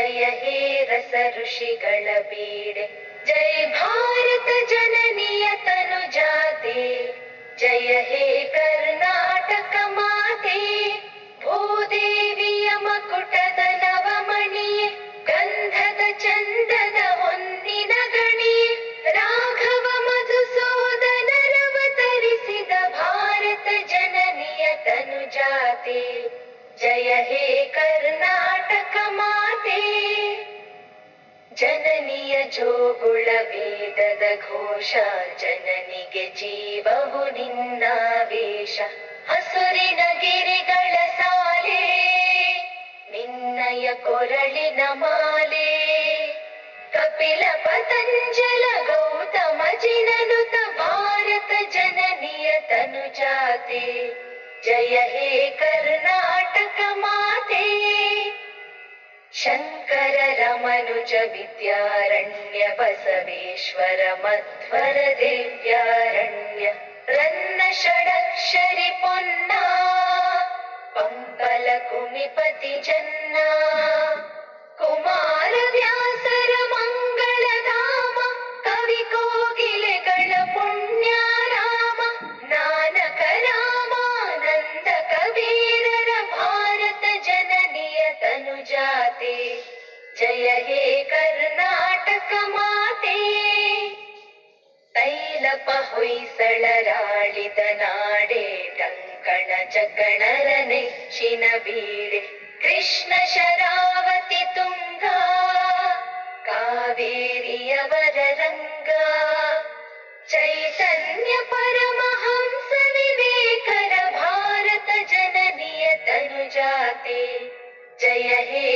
जय हे रस ऋषिಗಳ पीडे जय भारत जननीय तनु जाते जय हे कर्नाटक माते भूदेविय मकुटದ ನವಮಣಿಯೇ ಗಂಧದ ಚಂದದ ಹೊನ್ನಿನ ಗಣಿಯೇ ರಾಘವ ಮಧುಸೂದನರವತರಿಸಿದ ಭಾರತ ಜನನಿಯ ತನು ಜಾತೆ जय हे कर्नाटक माते ಜನನಿಯ ಜೋಗುಳ ವೇದದ ಘೋಷ ಜನನಿಗೆ ಜೀವವು ನಿನ್ನಾವೇಶ ಹಸುರಿನ ಗಿರಿಗಳ ಸಾಲೆ ನಿನ್ನಯ ಕೊರಳಿನ ಮಾಲೆ ಕಪಿಲ ಪತಂಜಲ ಗೌತಮ ಜಿನನುತ ಭಾರತ ಜನನಿಯ ತನು ಜಾತೆ जय हे कर्नाटक माते शंकर रमनुज विद्यारण्य बसवेश्वर मध्वर दिव्यारण्य रन्न षडक्षरि पुन्ना पंपल कुमिपति जन्ना कुमार व्यासर मंगल धाम कवि कोगिಲೆಗಳ पुण्य राम नानक रामानंद कबीरर भारत जननिय तनु जाते जय हे कर्नाटक माते ತೈಲಪ ಹೊಯ್ಸಳರಾಳಿದ ನಾಡೆ ಟಂಕಣ ಜಗಣರ ನೆಚ್ಚಿನ ಬೀಡೆ ಕೃಷ್ಣ ಶರಾವತಿ ತುಂಗ ಕಾವೇರಿಯವರ ರಂಗ ಚೈತನ್ಯ ಪರಮಹಂಸ ವಿವೇಕರ ಭಾರತ ಜನನಿಯ ತನು ಜಾತೆ ಜಯ ಹೇ